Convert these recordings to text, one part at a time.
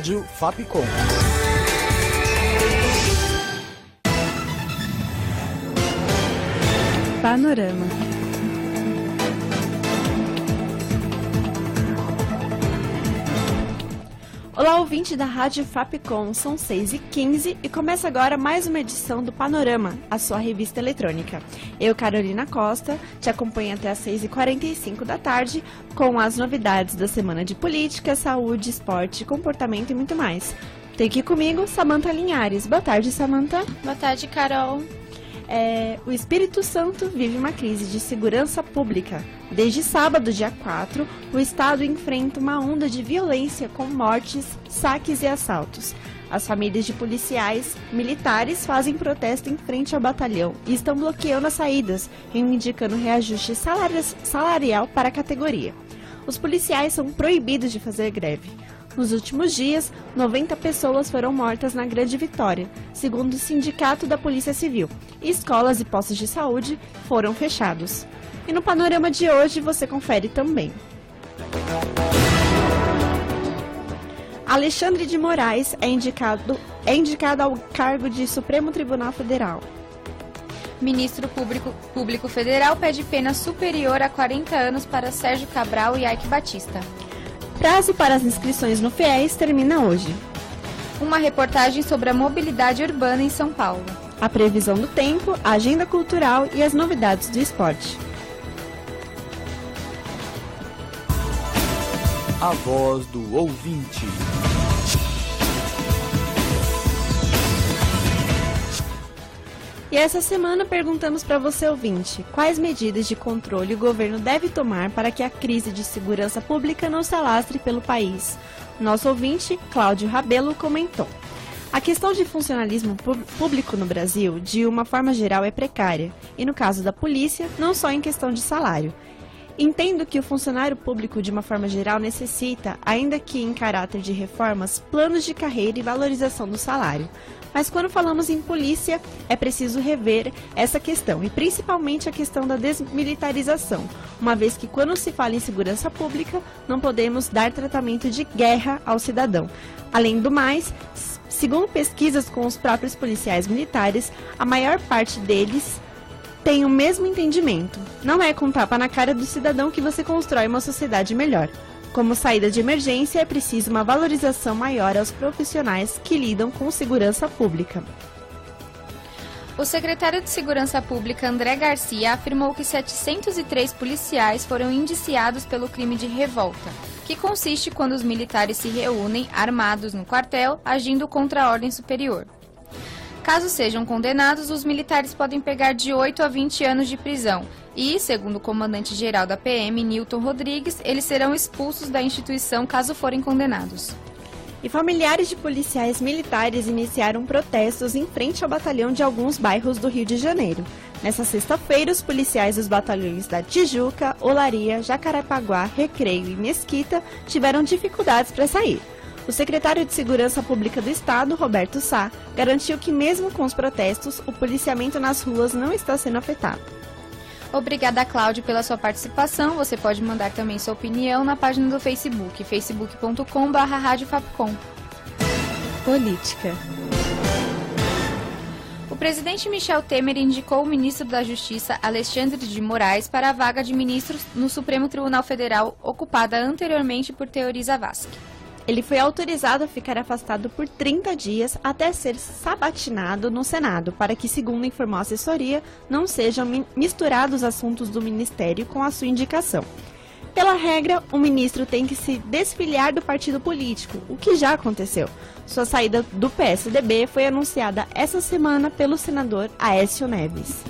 Rádio Fapcom. Panorama. Olá, ouvinte da Rádio Fapcom, são 6h15 e começa agora mais uma edição do Panorama, a sua revista eletrônica. Eu, Carolina Costa, te acompanho até às 6h45 da tarde com as novidades da semana de política, saúde, esporte, comportamento e muito mais. Tem aqui comigo Samantha Linhares. Boa tarde, Samantha. Boa tarde, Carol. O Espírito Santo vive uma crise de segurança pública. Desde sábado, dia 4, o estado enfrenta uma onda de violência com mortes, saques e assaltos. As famílias de policiais militares fazem protesto em frente ao batalhão e estão bloqueando as saídas, reivindicando reajuste salarial para a categoria. Os policiais são proibidos de fazer greve. Nos últimos dias, 90 pessoas foram mortas na Grande Vitória, segundo o Sindicato da Polícia Civil, e escolas e postos de saúde foram fechados. E no panorama de hoje você confere também. Alexandre de Moraes é indicado ao cargo de Supremo Tribunal Federal. Ministro Público Federal pede pena superior a 40 anos para Sérgio Cabral e Eike Batista. Prazo para as inscrições no FIES termina hoje. Uma reportagem sobre a mobilidade urbana em São Paulo. A previsão do tempo, a agenda cultural e as novidades do esporte. A voz do ouvinte. E essa semana perguntamos para você, ouvinte, quais medidas de controle o governo deve tomar para que a crise de segurança pública não se alastre pelo país. Nosso ouvinte, Cláudio Rabelo, comentou: a questão de funcionalismo público no Brasil, de uma forma geral, é precária, e no caso da polícia, não só em questão de salário. Entendo que o funcionário público, de uma forma geral, necessita, ainda que em caráter de reformas, planos de carreira e valorização do salário. Mas quando falamos em polícia, é preciso rever essa questão, e principalmente a questão da desmilitarização, uma vez que quando se fala em segurança pública, não podemos dar tratamento de guerra ao cidadão. Além do mais, segundo pesquisas com os próprios policiais militares, a maior parte deles tem o mesmo entendimento. Não é com tapa na cara do cidadão que você constrói uma sociedade melhor. Como saída de emergência, é preciso uma valorização maior aos profissionais que lidam com segurança pública. O secretário de Segurança Pública, André Garcia, afirmou que 703 policiais foram indiciados pelo crime de revolta, que consiste quando os militares se reúnem armados no quartel, agindo contra a ordem superior. Caso sejam condenados, os militares podem pegar de 8 a 20 anos de prisão e, segundo o comandante-geral da PM, Nilton Rodrigues, eles serão expulsos da instituição caso forem condenados. E familiares de policiais militares iniciaram protestos em frente ao batalhão de alguns bairros do Rio de Janeiro. Nessa sexta-feira, os policiais dos batalhões da Tijuca, Olaria, Jacarepaguá, Recreio e Mesquita tiveram dificuldades para sair. O secretário de Segurança Pública do Estado, Roberto Sá, garantiu que mesmo com os protestos, o policiamento nas ruas não está sendo afetado. Obrigada, Cláudio, pela sua participação. Você pode mandar também sua opinião na página do Facebook, facebook.com/radiofapcom. Política. O presidente Michel Temer indicou o ministro da Justiça, Alexandre de Moraes, para a vaga de ministro no Supremo Tribunal Federal, ocupada anteriormente por Teori Zavascki. Ele foi autorizado a ficar afastado por 30 dias até ser sabatinado no Senado, para que, segundo informou a assessoria, não sejam misturados assuntos do Ministério com a sua indicação. Pela regra, o ministro tem que se desfiliar do partido político, o que já aconteceu. Sua saída do PSDB foi anunciada essa semana pelo senador Aécio Neves.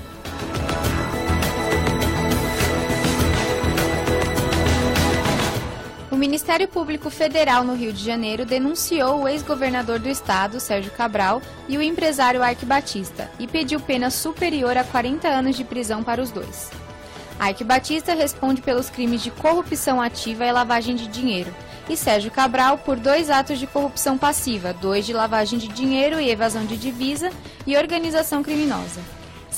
O Ministério Público Federal no Rio de Janeiro denunciou o ex-governador do estado, Sérgio Cabral, e o empresário Eike Batista, e pediu pena superior a 40 anos de prisão para os dois. Eike Batista responde pelos crimes de corrupção ativa e lavagem de dinheiro, e Sérgio Cabral por 2 atos de corrupção passiva, 2 de lavagem de dinheiro e evasão de divisa e organização criminosa.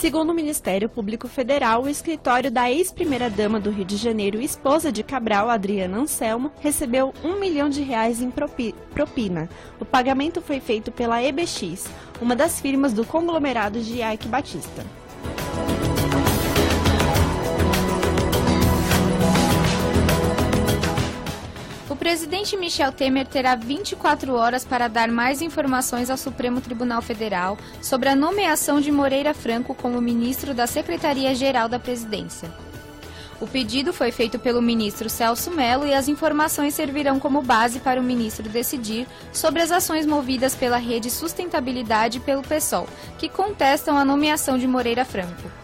Segundo o Ministério Público Federal, o escritório da ex-primeira-dama do Rio de Janeiro e esposa de Cabral, Adriana Anselmo, recebeu R$ 1 milhão em propina. O pagamento foi feito pela EBX, uma das firmas do conglomerado de Ike Batista. O presidente Michel Temer terá 24 horas para dar mais informações ao Supremo Tribunal Federal sobre a nomeação de Moreira Franco como ministro da Secretaria-Geral da Presidência. O pedido foi feito pelo ministro Celso Mello e as informações servirão como base para o ministro decidir sobre as ações movidas pela Rede Sustentabilidade e pelo PSOL, que contestam a nomeação de Moreira Franco.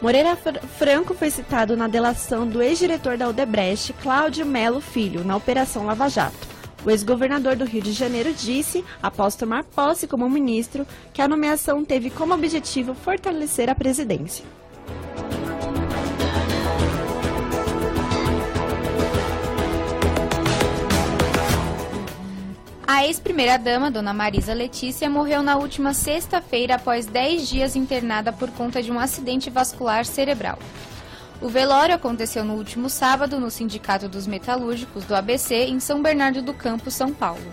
Moreira Franco foi citado na delação do ex-diretor da Odebrecht, Cláudio Melo Filho, na Operação Lava Jato. O ex-governador do Rio de Janeiro disse, após tomar posse como ministro, que a nomeação teve como objetivo fortalecer a presidência. A ex-primeira-dama, Dona Marisa Letícia, morreu na última sexta-feira após 10 dias internada por conta de um acidente vascular cerebral. O velório aconteceu no último sábado no Sindicato dos Metalúrgicos do ABC, em São Bernardo do Campo, São Paulo.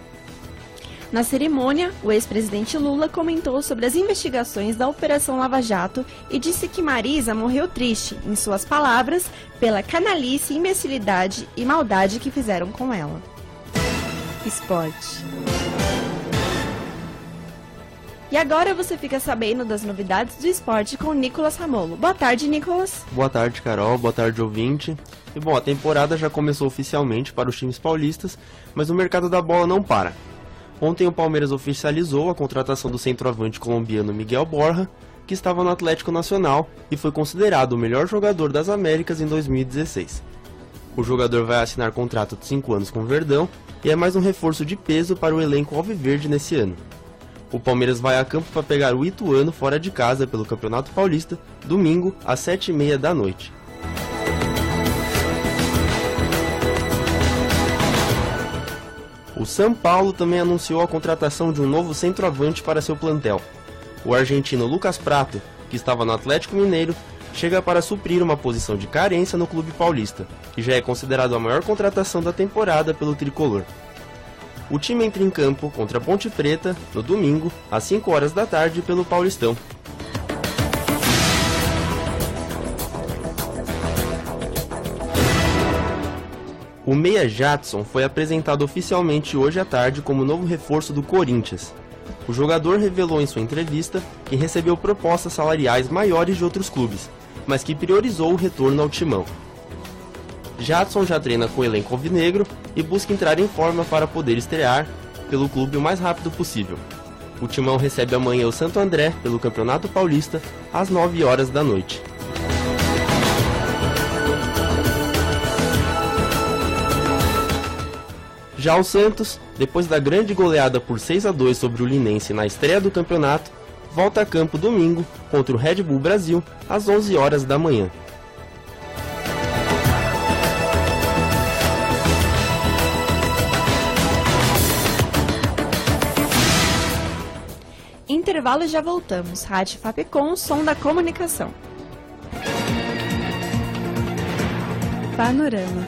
Na cerimônia, o ex-presidente Lula comentou sobre as investigações da Operação Lava Jato e disse que Marisa morreu triste, em suas palavras, pela canalice, imbecilidade e maldade que fizeram com ela. Esporte. E agora você fica sabendo das novidades do esporte com o Nicolas Ramolo. Boa tarde, Nicolas. Boa tarde, Carol. Boa tarde, ouvinte. E bom, a temporada já começou oficialmente para os times paulistas, mas o mercado da bola não para. Ontem o Palmeiras oficializou a contratação do centroavante colombiano Miguel Borja, que estava no Atlético Nacional e foi considerado o melhor jogador das Américas em 2016. O jogador vai assinar contrato de 5 anos com o Verdão e é mais um reforço de peso para o elenco alviverde nesse ano. O Palmeiras vai a campo para pegar o Ituano fora de casa pelo Campeonato Paulista, domingo, às 7h30 da noite. O São Paulo também anunciou a contratação de um novo centroavante para seu plantel. O argentino Lucas Prato, que estava no Atlético Mineiro, chega para suprir uma posição de carência no clube paulista, que já é considerado a maior contratação da temporada pelo tricolor. O time entra em campo contra a Ponte Preta, no domingo, às 5 horas da tarde, pelo Paulistão. O meia Jadson foi apresentado oficialmente hoje à tarde como novo reforço do Corinthians. O jogador revelou em sua entrevista que recebeu propostas salariais maiores de outros clubes, mas que priorizou o retorno ao timão. Jadson já treina com o elenco alvinegro e busca entrar em forma para poder estrear pelo clube o mais rápido possível. O timão recebe amanhã o Santo André pelo Campeonato Paulista às 9 horas da noite. Já o Santos, depois da grande goleada por 6-2 sobre o Linense na estreia do campeonato, volta a campo domingo contra o Red Bull Brasil às 11 horas da manhã. Intervalo e já voltamos. Rádio Fapcom, som da comunicação. Panorama.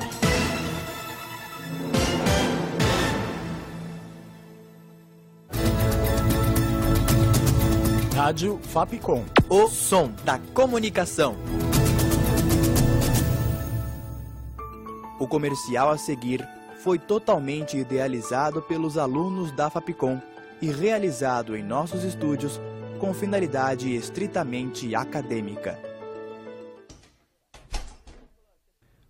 Rádio Fapcom, o som da comunicação. O comercial a seguir foi totalmente idealizado pelos alunos da Fapcom e realizado em nossos estúdios com finalidade estritamente acadêmica.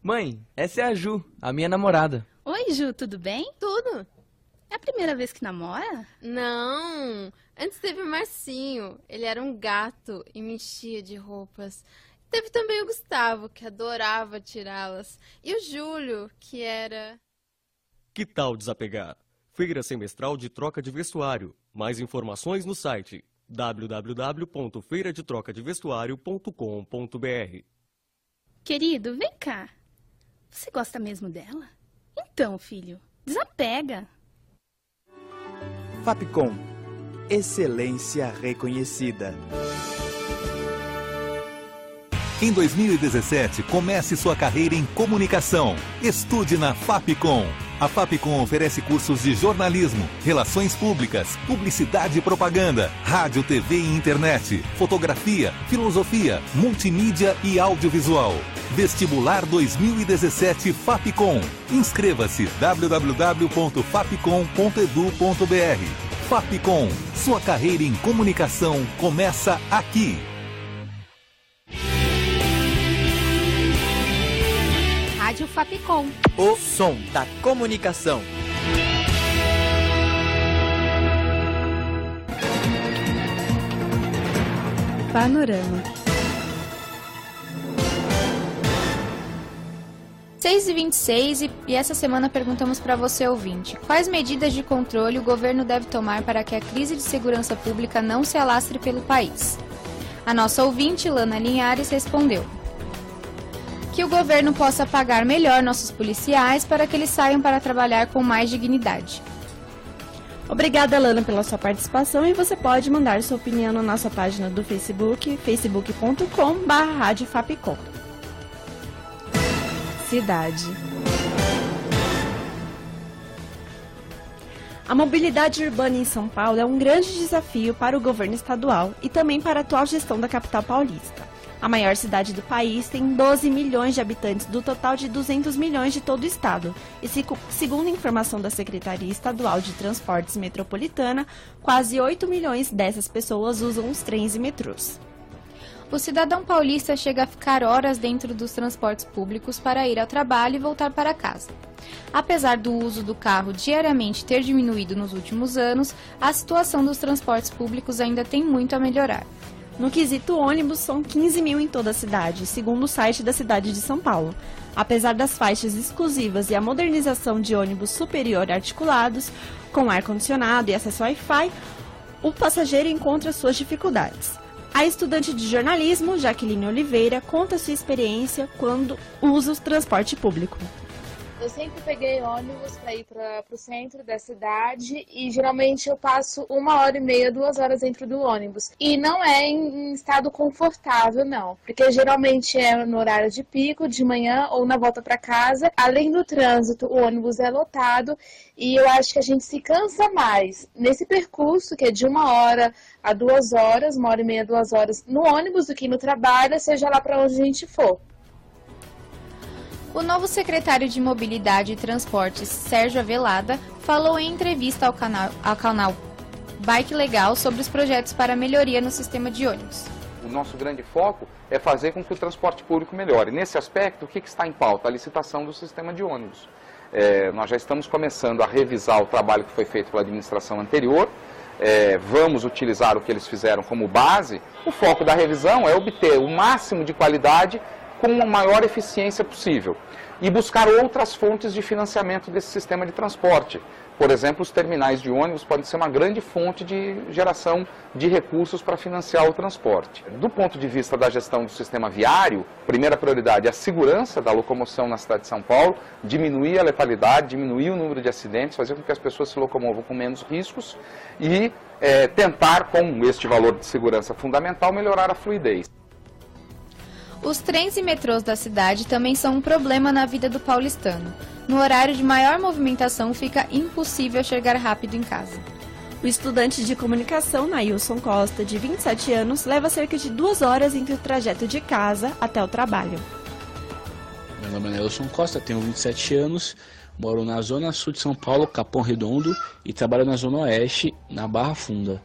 Mãe, essa é a Ju, a minha namorada. Oi, Ju, tudo bem? Tudo. É a primeira vez que namora? Não, antes teve o Marcinho, ele era um gato e me enchia de roupas. Teve também o Gustavo, que adorava tirá-las. E o Júlio, que era... Que tal desapegar? Feira semestral de troca de vestuário. Mais informações no site www.feiradetrocadevestuario.com.br. Querido, vem cá. Você gosta mesmo dela? Então, filho, desapega. Fapcom, excelência reconhecida. Em 2017, comece sua carreira em comunicação. Estude na Fapcom. A Fapcom oferece cursos de jornalismo, relações públicas, publicidade e propaganda, rádio, TV e internet, fotografia, filosofia, multimídia e audiovisual. Vestibular 2017 Fapcom. Inscreva-se www.fapcom.edu.br. Fapcom, sua carreira em comunicação começa aqui. Rádio Fapcom. O som da comunicação. Panorama. 6h26 e essa semana perguntamos para você, ouvinte, quais medidas de controle o governo deve tomar para que a crise de segurança pública não se alastre pelo país? A nossa ouvinte, Lana Linhares, respondeu: que o governo possa pagar melhor nossos policiais para que eles saiam para trabalhar com mais dignidade. Obrigada, Lana, pela sua participação, e você pode mandar sua opinião na nossa página do Facebook, facebook.com/radiofapcom. Cidade. A mobilidade urbana em São Paulo é um grande desafio para o governo estadual e também para a atual gestão da capital paulista. A maior cidade do país tem 12 milhões de habitantes do total de 200 milhões de todo o estado. E segundo a informação da Secretaria Estadual de Transportes Metropolitana, quase 8 milhões dessas pessoas usam os trens e metrôs. O cidadão paulista chega a ficar horas dentro dos transportes públicos para ir ao trabalho e voltar para casa. Apesar do uso do carro diariamente ter diminuído nos últimos anos, a situação dos transportes públicos ainda tem muito a melhorar. No quesito ônibus, são 15 mil em toda a cidade, segundo o site da cidade de São Paulo. Apesar das faixas exclusivas e a modernização de ônibus superior articulados, com ar-condicionado e acesso Wi-Fi, o passageiro encontra suas dificuldades. A estudante de jornalismo, Jaqueline Oliveira, conta sua experiência quando usa o transporte público. Eu sempre peguei ônibus para ir para o centro da cidade e geralmente eu passo 1h30, 2 horas dentro do ônibus. E não é em estado confortável, não, porque geralmente é no horário de pico, de manhã ou na volta para casa. Além do trânsito, o ônibus é lotado e eu acho que a gente se cansa mais nesse percurso, que é de 1 hora a 2 horas, 1h30, 2 horas no ônibus do que no trabalho, seja lá para onde a gente for. O novo secretário de Mobilidade e Transportes, Sérgio Avelada, falou em entrevista ao canal Bike Legal sobre os projetos para melhoria no sistema de ônibus. O nosso grande foco é fazer com que o transporte público melhore. Nesse aspecto, o que está em pauta? A licitação do sistema de ônibus. Nós já estamos começando a revisar o trabalho que foi feito pela administração anterior. Vamos utilizar o que eles fizeram como base. O foco da revisão é obter o máximo de qualidade com a maior eficiência possível e buscar outras fontes de financiamento desse sistema de transporte. Por exemplo, os terminais de ônibus podem ser uma grande fonte de geração de recursos para financiar o transporte. Do ponto de vista da gestão do sistema viário, primeira prioridade é a segurança da locomoção na cidade de São Paulo, diminuir a letalidade, diminuir o número de acidentes, fazer com que as pessoas se locomovam com menos riscos e tentar, com este valor de segurança fundamental, melhorar a fluidez. Os trens e metrôs da cidade também são um problema na vida do paulistano. No horário de maior movimentação, fica impossível chegar rápido em casa. O estudante de comunicação, Nailson Costa, de 27 anos, leva cerca de 2 horas entre o trajeto de casa até o trabalho. Meu nome é Nailson Costa, tenho 27 anos, moro na zona sul de São Paulo, Capão Redondo, e trabalho na zona oeste, na Barra Funda.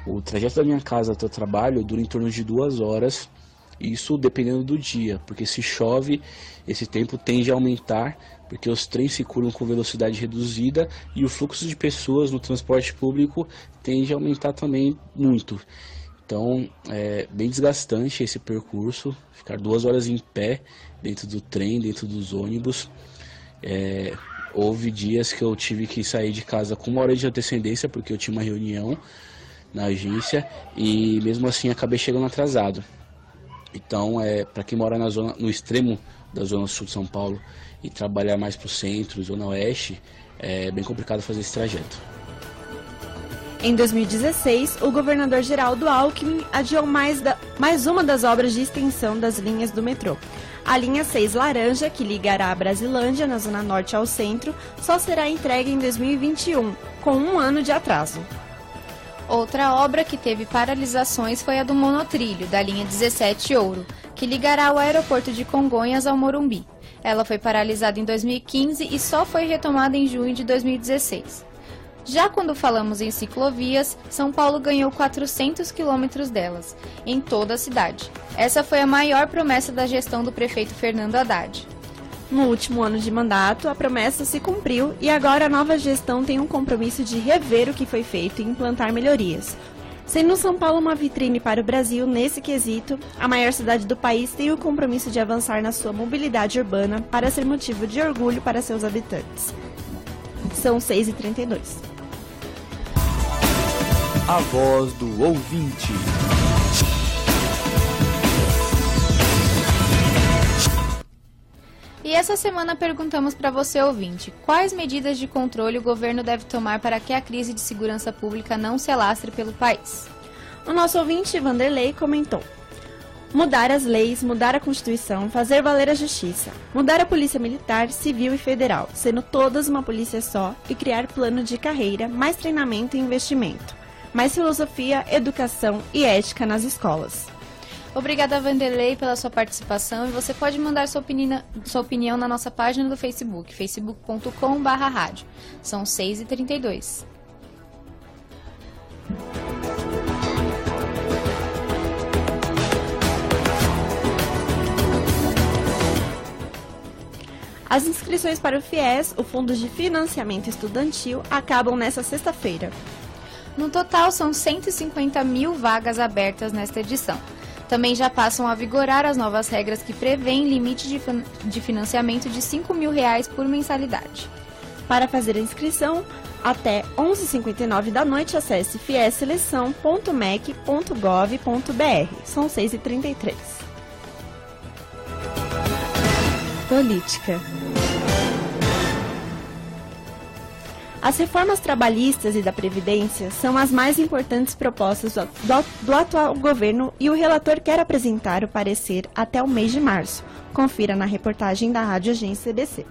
O trajeto da minha casa até o trabalho dura em torno de 2 horas, isso dependendo do dia, porque se chove, esse tempo tende a aumentar, porque os trens circulam com velocidade reduzida e o fluxo de pessoas no transporte público tende a aumentar também muito. Então é bem desgastante esse percurso, ficar 2 horas em pé dentro do trem, dentro dos ônibus. Houve dias que eu tive que sair de casa com 1 hora de antecedência, porque eu tinha uma reunião na agência e mesmo assim acabei chegando atrasado. Então, para quem mora no extremo da zona sul de São Paulo e trabalhar mais para o centro, zona oeste, é bem complicado fazer esse trajeto. Em 2016, o governador Geraldo Alckmin adiou mais uma das obras de extensão das linhas do metrô. A linha 6 Laranja, que ligará a Brasilândia, na zona norte ao centro, só será entregue em 2021, com 1 ano de atraso. Outra obra que teve paralisações foi a do monotrilho, da linha 17 Ouro, que ligará o aeroporto de Congonhas ao Morumbi. Ela foi paralisada em 2015 e só foi retomada em junho de 2016. Já quando falamos em ciclovias, São Paulo ganhou 400 quilômetros delas, em toda a cidade. Essa foi a maior promessa da gestão do prefeito Fernando Haddad. No último ano de mandato, a promessa se cumpriu e agora a nova gestão tem um compromisso de rever o que foi feito e implantar melhorias. Sendo São Paulo uma vitrine para o Brasil nesse quesito, a maior cidade do país tem o compromisso de avançar na sua mobilidade urbana para ser motivo de orgulho para seus habitantes. São 6h32. A voz do ouvinte. E essa semana perguntamos para você, ouvinte, quais medidas de controle o governo deve tomar para que a crise de segurança pública não se alastre pelo país? O nosso ouvinte, Vanderlei, comentou: mudar as leis, mudar a Constituição, fazer valer a justiça, mudar a Polícia Militar, Civil e Federal, sendo todas uma polícia só, e criar plano de carreira, mais treinamento e investimento, mais filosofia, educação e ética nas escolas. Obrigada, Vanderlei, pela sua participação, e você pode mandar sua opinião na nossa página do Facebook, facebook.com/rádio. São 6h32. As inscrições para o FIES, o Fundo de Financiamento Estudantil, acabam nesta sexta-feira. No total, são 150 mil vagas abertas nesta edição. Também já passam a vigorar as novas regras que prevêem limite de financiamento de R$ 5.000 por mensalidade. Para fazer a inscrição, até 11h59 da noite, acesse fieseleção.mec.gov.br. São 6h33. Política. As reformas trabalhistas e da Previdência são as mais importantes propostas do atual governo e o relator quer apresentar o parecer até o mês de março. Confira na reportagem da Rádio Agência EBC.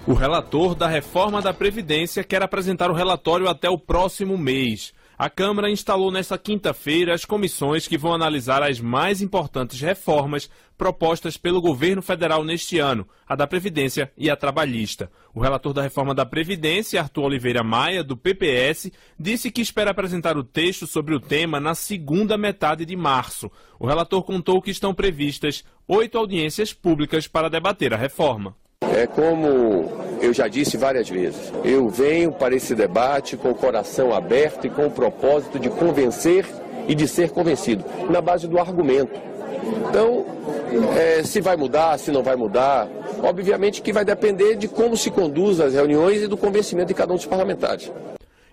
O relator da reforma da Previdência quer apresentar o relatório até o próximo mês. A Câmara instalou nesta quinta-feira as comissões que vão analisar as mais importantes reformas propostas pelo governo federal neste ano, a da Previdência e a trabalhista. O relator da reforma da Previdência, Arthur Oliveira Maia, do PPS, disse que espera apresentar o texto sobre o tema na segunda metade de março. O relator contou que estão previstas 8 audiências públicas para debater a reforma. É como eu já disse várias vezes, eu venho para esse debate com o coração aberto e com o propósito de convencer e de ser convencido, na base do argumento. Então, se vai mudar, se não vai mudar, obviamente que vai depender de como se conduz as reuniões e do convencimento de cada um dos parlamentares.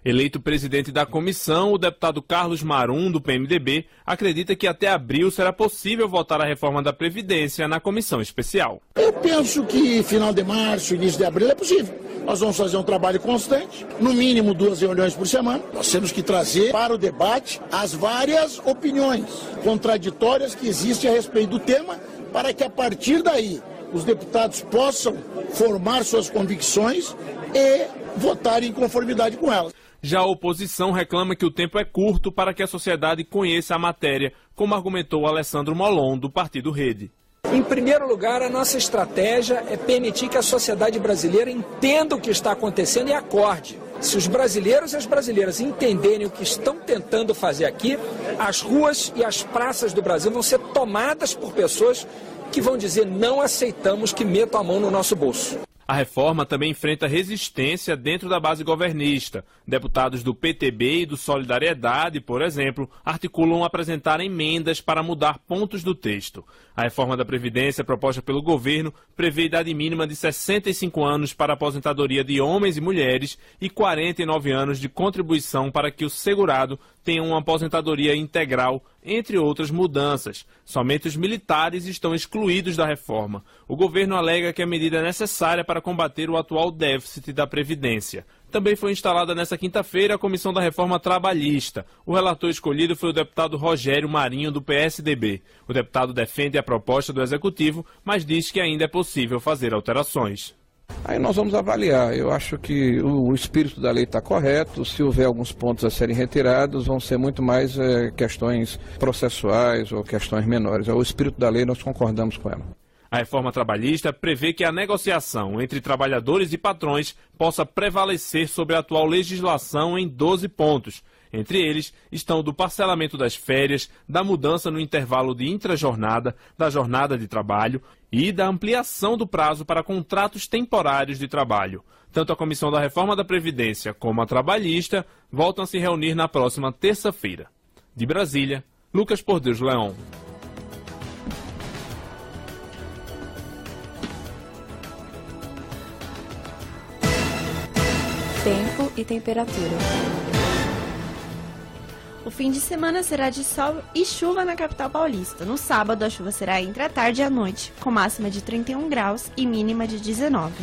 Eleito presidente da comissão, o deputado Carlos Marum, do PMDB, acredita que até abril será possível votar a reforma da Previdência na comissão especial. Eu penso que final de março, início de abril é possível. Nós vamos fazer um trabalho constante, no mínimo 2 reuniões por semana. Nós temos que trazer para o debate as várias opiniões contraditórias que existem a respeito do tema, para que a partir daí os deputados possam formar suas convicções e votar em conformidade com elas. Já a oposição reclama que o tempo é curto para que a sociedade conheça a matéria, como argumentou Alessandro Molon, do Partido Rede. Em primeiro lugar, a nossa estratégia é permitir que a sociedade brasileira entenda o que está acontecendo e acorde. Se os brasileiros e as brasileiras entenderem o que estão tentando fazer aqui, as ruas e as praças do Brasil vão ser tomadas por pessoas que vão dizer: não aceitamos que metam a mão no nosso bolso. A reforma também enfrenta resistência dentro da base governista. Deputados do PTB e do Solidariedade, por exemplo, articulam apresentar emendas para mudar pontos do texto. A reforma da Previdência proposta pelo governo prevê idade mínima de 65 anos para a aposentadoria de homens e mulheres e 49 anos de contribuição para que o segurado tenham uma aposentadoria integral, entre outras mudanças. Somente os militares estão excluídos da reforma. O governo alega que a medida é necessária para combater o atual déficit da Previdência. Também foi instalada nesta quinta-feira a Comissão da Reforma Trabalhista. O relator escolhido foi o deputado Rogério Marinho, do PSDB. O deputado defende a proposta do Executivo, mas diz que ainda é possível fazer alterações. Aí nós vamos avaliar. Eu acho que o espírito da lei está correto. Se houver alguns pontos a serem retirados, vão ser muito mais questões processuais ou questões menores. O espírito da lei, nós concordamos com ela. A reforma trabalhista prevê que a negociação entre trabalhadores e patrões possa prevalecer sobre a atual legislação em 12 pontos. Entre eles estão do parcelamento das férias, da mudança no intervalo de intrajornada, da jornada de trabalho e da ampliação do prazo para contratos temporários de trabalho. Tanto a Comissão da Reforma da Previdência como a Trabalhista voltam a se reunir na próxima terça-feira. De Brasília, Lucas Por Deus Leão. Tempo e temperatura. O fim de semana será de sol e chuva na capital paulista. No sábado, a chuva será entre a tarde e a noite, com máxima de 31 graus e mínima de 19.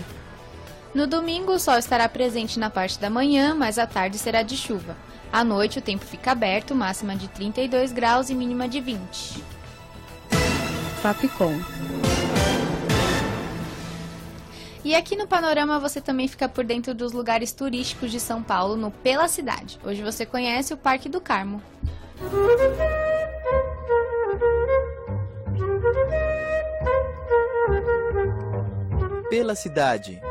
No domingo, o sol estará presente na parte da manhã, mas à tarde será de chuva. À noite, o tempo fica aberto, máxima de 32 graus e mínima de 20. Fapcom. E aqui no Panorama você também fica por dentro dos lugares turísticos de São Paulo no Pela Cidade. Hoje você conhece o Parque do Carmo. Pela Cidade.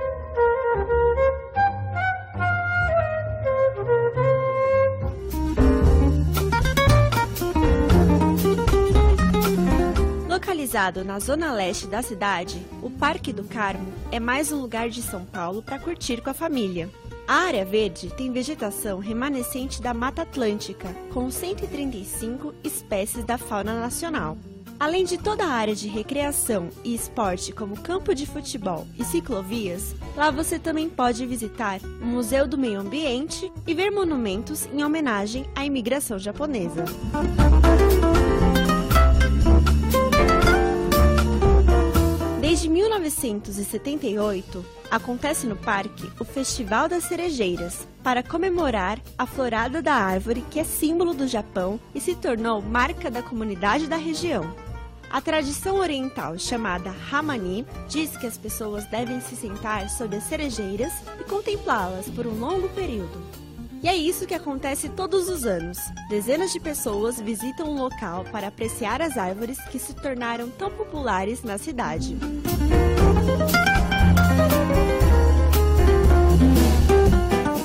Localizado na zona leste da cidade, o Parque do Carmo é mais um lugar de São Paulo para curtir com a família. A área verde tem vegetação remanescente da Mata Atlântica, com 135 espécies da fauna nacional. Além de toda a área de recreação e esporte como campo de futebol e ciclovias, lá você também pode visitar o Museu do Meio Ambiente e ver monumentos em homenagem à imigração japonesa. Desde 1978, acontece no parque o Festival das Cerejeiras, para comemorar a florada da árvore que é símbolo do Japão e se tornou marca da comunidade da região. A tradição oriental chamada Hamani diz que as pessoas devem se sentar sob as cerejeiras e contemplá-las por um longo período. E é isso que acontece todos os anos. Dezenas de pessoas visitam o local para apreciar as árvores que se tornaram tão populares na cidade.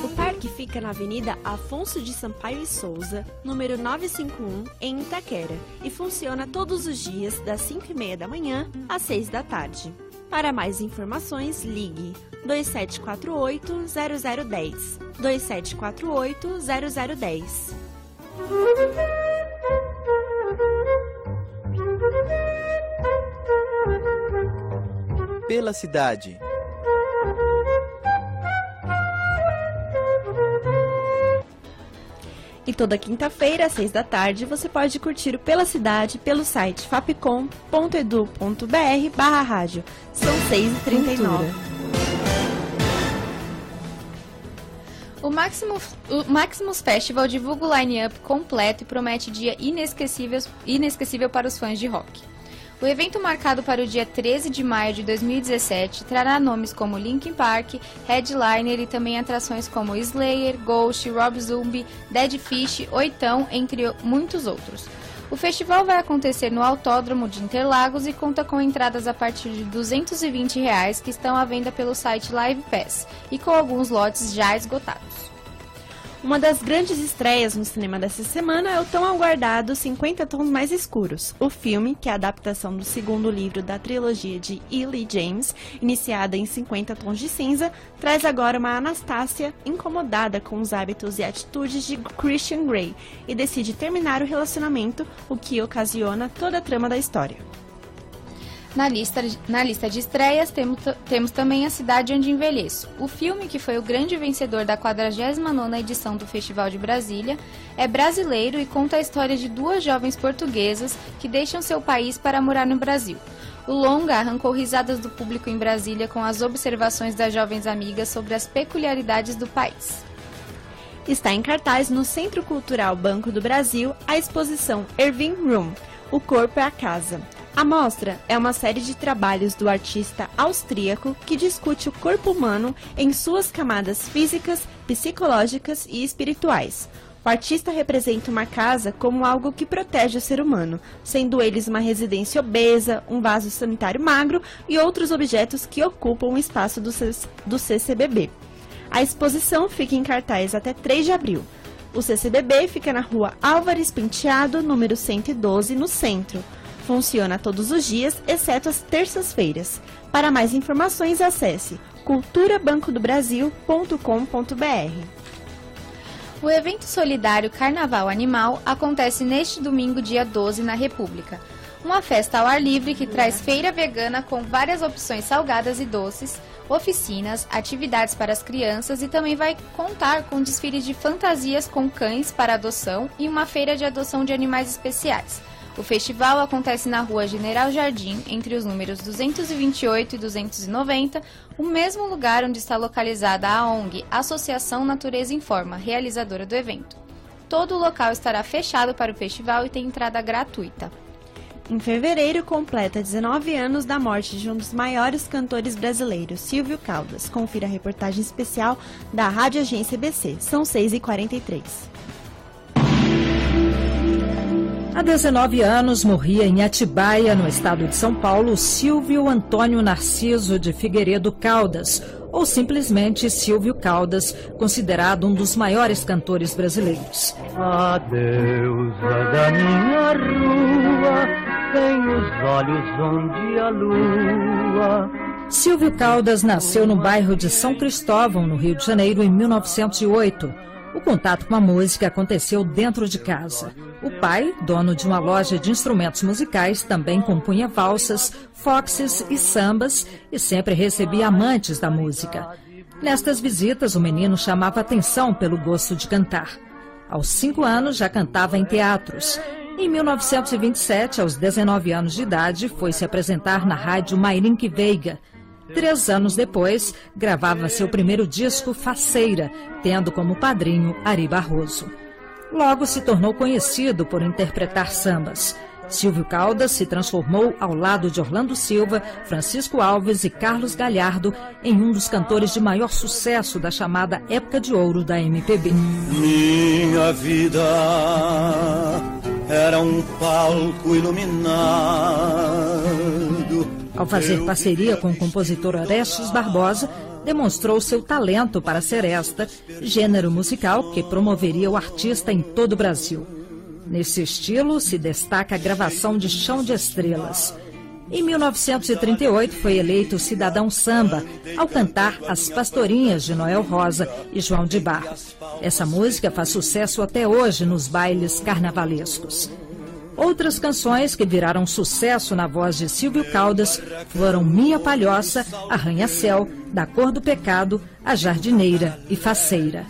O parque fica na Avenida Afonso de Sampaio e Souza, número 951, em Itaquera, e funciona todos os dias das 5h30 da manhã às 6 da tarde. Para mais informações, ligue 2748-0010. 2748-0010. Pela Cidade. E toda quinta-feira, às 6 da tarde, você pode curtir o Pela Cidade pelo site fapcom.edu.br/rádio. São 6h39. O Maximus Festival divulga o line-up completo e promete dia inesquecível para os fãs de rock. O evento, marcado para o dia 13 de maio de 2017, trará nomes como Linkin Park, Headliner e também atrações como Slayer, Ghost, Rob Zombie, Dead Fish, Oitão, entre muitos outros. O festival vai acontecer no Autódromo de Interlagos e conta com entradas a partir de R$ 220 que estão à venda pelo site Live Pass e com alguns lotes já esgotados. Uma das grandes estreias no cinema dessa semana é o tão aguardado 50 Tons Mais Escuros. O filme, que é a adaptação do segundo livro da trilogia de E.L. James, iniciada em 50 Tons de Cinza, traz agora uma Anastácia incomodada com os hábitos e atitudes de Christian Grey e decide terminar o relacionamento, o que ocasiona toda a trama da história. Na lista de estreias, temos também A Cidade Onde Envelheço. O filme, que foi o grande vencedor da 49ª edição do Festival de Brasília, é brasileiro e conta a história de duas jovens portuguesas que deixam seu país para morar no Brasil. O longa arrancou risadas do público em Brasília com as observações das jovens amigas sobre as peculiaridades do país. Está em cartaz no Centro Cultural Banco do Brasil a exposição Irving Room, O Corpo é a Casa. A mostra é uma série de trabalhos do artista austríaco que discute o corpo humano em suas camadas físicas, psicológicas e espirituais. O artista representa uma casa como algo que protege o ser humano, sendo eles uma residência obesa, um vaso sanitário magro e outros objetos que ocupam o espaço do CCBB. A exposição fica em cartaz até 3 de abril. O CCBB fica na rua Álvares Penteado, número 112, no centro. Funciona todos os dias, exceto as terças-feiras. Para mais informações, acesse culturabancodobrasil.com.br. O evento solidário Carnaval Animal acontece neste domingo, dia 12, na República. Uma festa ao ar livre que traz feira vegana com várias opções salgadas e doces, oficinas, atividades para as crianças e também vai contar com desfiles de fantasias com cães para adoção e uma feira de adoção de animais especiais. O festival acontece na Rua General Jardim, entre os números 228 e 290, o mesmo lugar onde está localizada a ONG Associação Natureza Informa, realizadora do evento. Todo o local estará fechado para o festival e tem entrada gratuita. Em fevereiro, completa 19 anos da morte de um dos maiores cantores brasileiros, Silvio Caldas. Confira a reportagem especial da Rádio Agência EBC. São 6h43. Há 19 anos, morria em Atibaia, no estado de São Paulo, Silvio Antônio Narciso de Figueiredo Caldas, ou simplesmente Silvio Caldas, considerado um dos maiores cantores brasileiros. A deusa da minha rua tem os olhos onde a lua... Silvio Caldas nasceu no bairro de São Cristóvão, no Rio de Janeiro, em 1908. O contato com a música aconteceu dentro de casa. O pai, dono de uma loja de instrumentos musicais, também compunha valsas, foxes e sambas e sempre recebia amantes da música. Nestas visitas, o menino chamava atenção pelo gosto de cantar. Aos 5 anos, já cantava em teatros. Em 1927, aos 19 anos de idade, foi se apresentar na rádio Mairinque Veiga. 3 anos depois, gravava seu primeiro disco, Faceira, tendo como padrinho Ari Barroso. Logo se tornou conhecido por interpretar sambas. Silvio Caldas se transformou ao lado de Orlando Silva, Francisco Alves e Carlos Galhardo em um dos cantores de maior sucesso da chamada Época de Ouro da MPB. Minha vida era um palco iluminado. Ao fazer parceria com o compositor Orestes Barbosa, demonstrou seu talento para seresta, gênero musical que promoveria o artista em todo o Brasil. Nesse estilo se destaca a gravação de Chão de Estrelas. Em 1938 foi eleito cidadão samba ao cantar As Pastorinhas de Noel Rosa e João de Barros. Essa música faz sucesso até hoje nos bailes carnavalescos. Outras canções que viraram sucesso na voz de Silvio Caldas foram Minha Palhoça, Arranha-Céu, Da Cor do Pecado, A Jardineira e Faceira.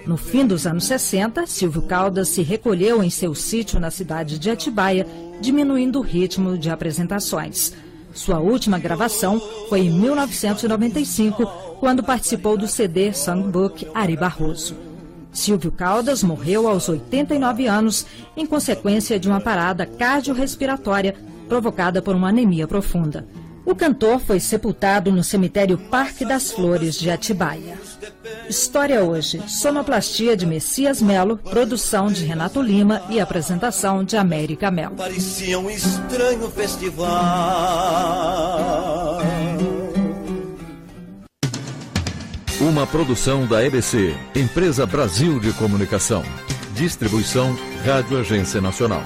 No fim dos anos 60, Silvio Caldas se recolheu em seu sítio na cidade de Atibaia, diminuindo o ritmo de apresentações. Sua última gravação foi em 1995, quando participou do CD Songbook Ari Barroso. Silvio Caldas morreu aos 89 anos em consequência de uma parada cardiorrespiratória provocada por uma anemia profunda. O cantor foi sepultado no cemitério Parque das Flores de Atibaia. História hoje, sonoplastia de Messias Melo, produção de Renato Lima e apresentação de América Melo. Parecia um estranho festival. Uma produção da EBC, Empresa Brasil de Comunicação. Distribuição Rádio Agência Nacional.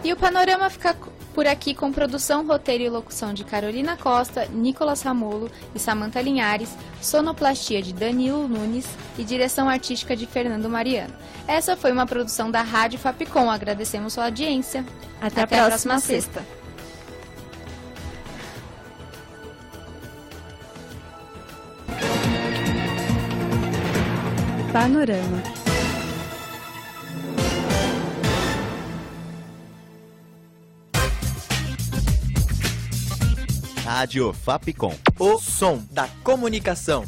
E o panorama Por aqui, com produção, roteiro e locução de Carolina Costa, Nicolas Ramolo e Samantha Linhares, sonoplastia de Danilo Nunes e direção artística de Fernando Mariano. Essa foi uma produção da Rádio Fapcom. Agradecemos sua audiência. Até a próxima sexta. Panorama. Rádio Fapcom. O som da comunicação.